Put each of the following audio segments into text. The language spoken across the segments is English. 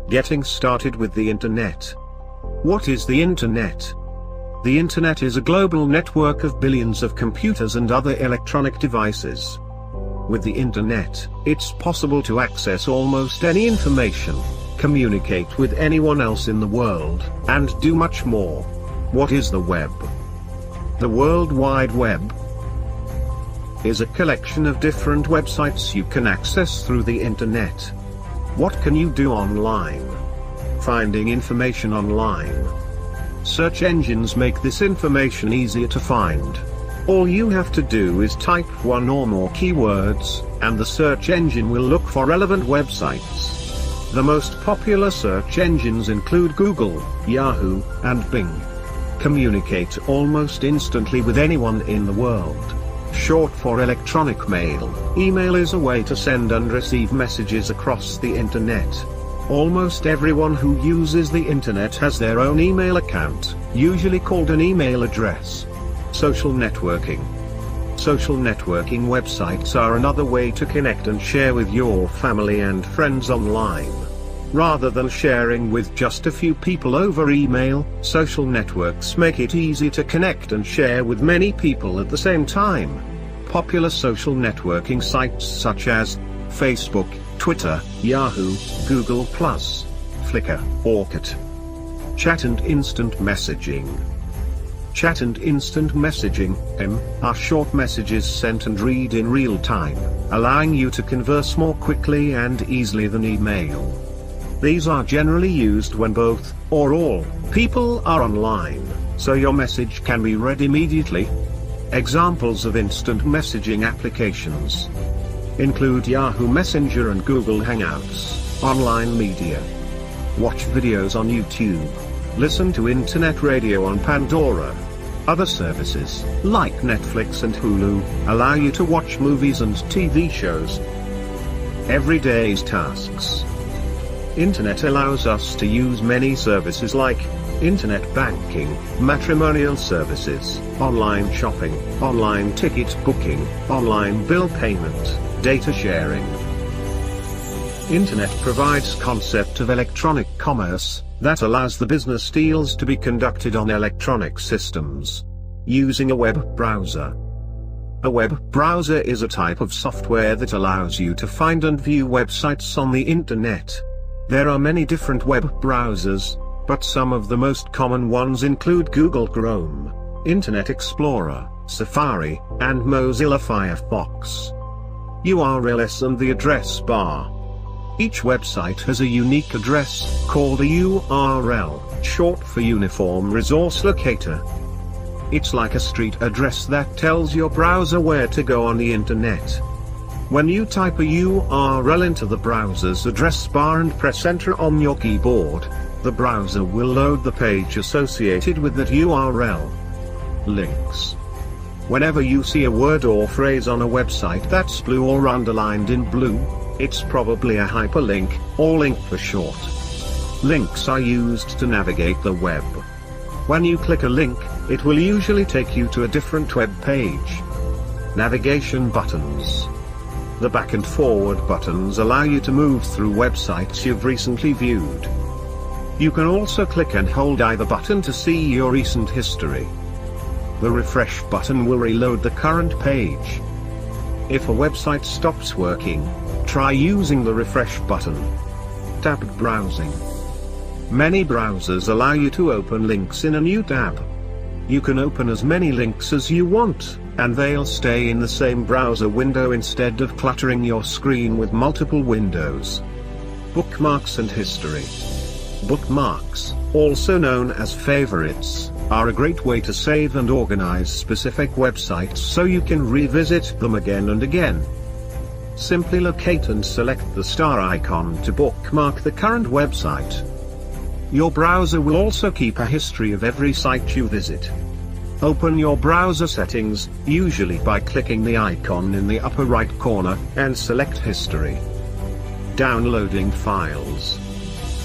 Getting started with the Internet. What is the Internet? The Internet is a global network of billions of computers and other electronic devices. With the Internet, it's possible to access almost any information, communicate with anyone else in the world, and do much more. What is the web? The World Wide Web is a collection of different websites you can access through the Internet. What can you do online? Finding information online. Search engines make this information easier to find. All you have to do is type one or more keywords, and the search engine will look for relevant websites. The most popular search engines include Google, Yahoo, and Bing. Communicate almost instantly with anyone in the world. Short for electronic mail, email is a way to send and receive messages across the Internet. Almost everyone who uses the Internet has their own email account, usually called an email address. Social networking. Social networking websites are another way to connect and share with your family and friends online. Rather than sharing with just a few people over email, social networks make it easy to connect and share with many people at the same time. Popular social networking sites such as Facebook, Twitter, Yahoo, Google+, Flickr, Orkut. Chat and instant messaging. Chat and instant messaging, are short messages sent and read in real time, allowing you to converse more quickly and easily than email. These are generally used when both, or all, people are online, so your message can be read immediately. Examples of instant messaging applications include Yahoo Messenger and Google Hangouts. Online media. Watch videos on YouTube. Listen to internet radio on Pandora. Other services, like Netflix and Hulu, allow you to watch movies and TV shows. Everyday's tasks. Internet allows us to use many services like internet banking, matrimonial services, online shopping, online ticket booking, online bill payment, data sharing. Internet provides concept of electronic commerce that allows the business deals to be conducted on electronic systems using a web browser. A web browser is a type of software that allows you to find and view websites on the Internet. There are many different web browsers, but some of the most common ones include Google Chrome, Internet Explorer, Safari, and Mozilla Firefox. URLs and the address bar. Each website has a unique address, called a URL, short for Uniform Resource Locator. It's like a street address that tells your browser where to go on the Internet. When you type a URL into the browser's address bar and press enter on your keyboard, the browser will load the page associated with that URL. Links. Whenever you see a word or phrase on a website that's blue or underlined in blue, it's probably a hyperlink, or link for short. Links are used to navigate the web. When you click a link, it will usually take you to a different web page. Navigation buttons. The back and forward buttons allow you to move through websites you've recently viewed. You can also click and hold either button to see your recent history. The refresh button will reload the current page. If a website stops working, try using the refresh button. Tabbed browsing. Many browsers allow you to open links in a new tab. You can open as many links as you want, and they'll stay in the same browser window instead of cluttering your screen with multiple windows. Bookmarks and history. Bookmarks, also known as favorites, are a great way to save and organize specific websites so you can revisit them again and again. Simply locate and select the star icon to bookmark the current website. Your browser will also keep a history of every site you visit. Open your browser settings, usually by clicking the icon in the upper right corner, and select History. Downloading files.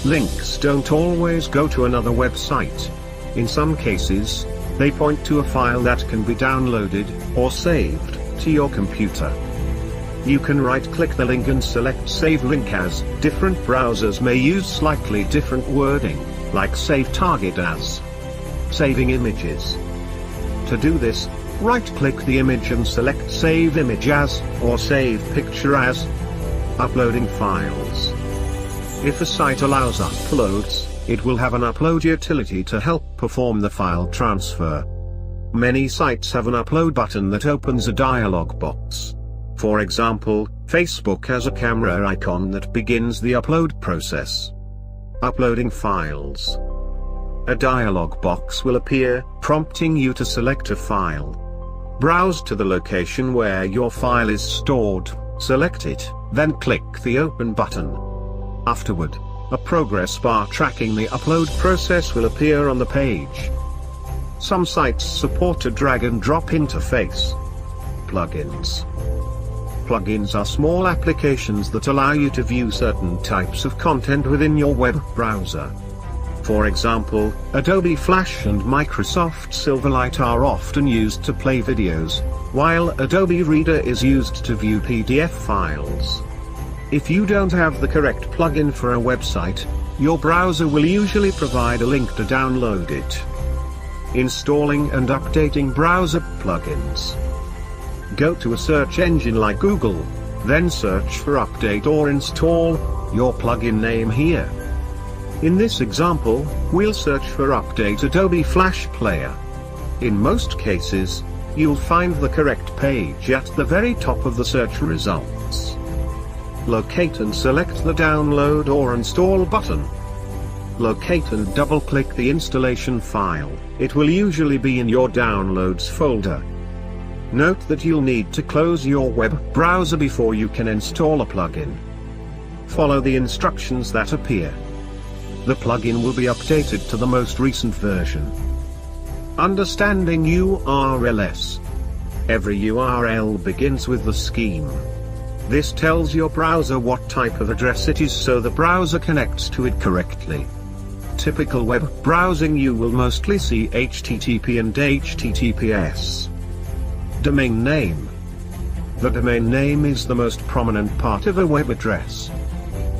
Links don't always go to another website. In some cases, they point to a file that can be downloaded, or saved, to your computer. You can right-click the link and select Save Link as. Different browsers may use slightly different wording, like Save Target As, Saving Images. To do this, right-click the image and select Save Image As, or Save Picture As. Uploading files. If a site allows uploads, it will have an upload utility to help perform the file transfer. Many sites have an upload button that opens a dialog box. For example, Facebook has a camera icon that begins the upload process. Uploading files. A dialog box will appear, prompting you to select a file. Browse to the location where your file is stored, select it, then click the Open button. Afterward, a progress bar tracking the upload process will appear on the page. Some sites support a drag-and-drop interface. Plugins. Plugins are small applications that allow you to view certain types of content within your web browser. For example, Adobe Flash and Microsoft Silverlight are often used to play videos, while Adobe Reader is used to view PDF files. If you don't have the correct plugin for a website, your browser will usually provide a link to download it. Installing and updating browser plugins. Go to a search engine like Google, then search for update or install your plugin name here. In this example, we'll search for Update Adobe Flash Player. In most cases, you'll find the correct page at the very top of the search results. Locate and select the Download or Install button. Locate and double-click the installation file. It will usually be in your Downloads folder. Note that you'll need to close your web browser before you can install a plugin. Follow the instructions that appear. The plugin will be updated to the most recent version. Understanding URLs. Every URL begins with the scheme. This tells your browser what type of address it is so the browser connects to it correctly. Typical web browsing you will mostly see HTTP and HTTPS. Domain name. The domain name is the most prominent part of a web address.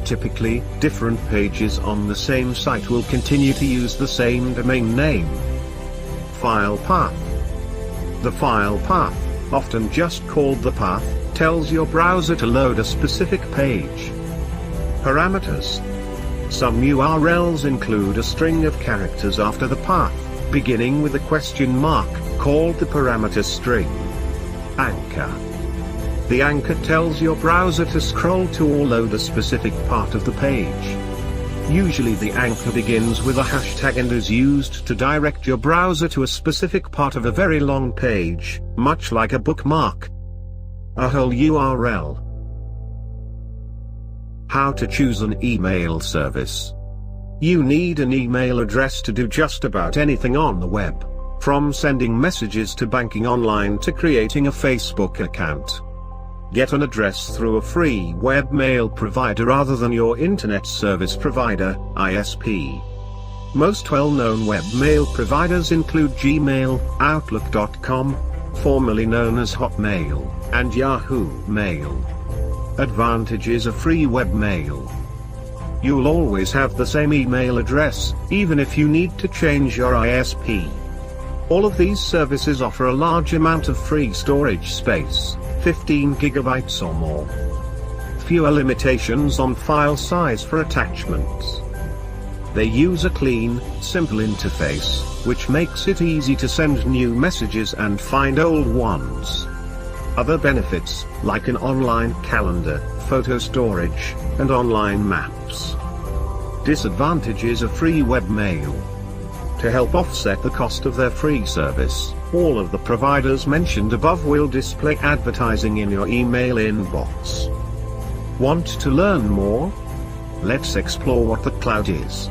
Typically, different pages on the same site will continue to use the same domain name. File path. The file path, often just called the path, tells your browser to load a specific page. Parameters. Some URLs include a string of characters after the path, beginning with a question mark, called the parameter string. Anchor. The anchor tells your browser to scroll to or load a specific part of the page. Usually the anchor begins with a hashtag and is used to direct your browser to a specific part of a very long page, much like a bookmark. A whole URL. How to choose an email service. You need an email address to do just about anything on the web, from sending messages to banking online to creating a Facebook account. Get an address through a free webmail provider rather than your internet service provider, ISP. Most well-known webmail providers include Gmail, Outlook.com, formerly known as Hotmail, and Yahoo Mail. Advantages of free webmail. You'll always have the same email address, even if you need to change your ISP. All of these services offer a large amount of free storage space, 15 gigabytes or more. Fewer limitations on file size for attachments. They use a clean, simple interface, which makes it easy to send new messages and find old ones. Other benefits, like an online calendar, photo storage, and online maps. Disadvantages of free webmail. To help offset the cost of their free service, all of the providers mentioned above will display advertising in your email inbox. Want to learn more? Let's explore what the cloud is.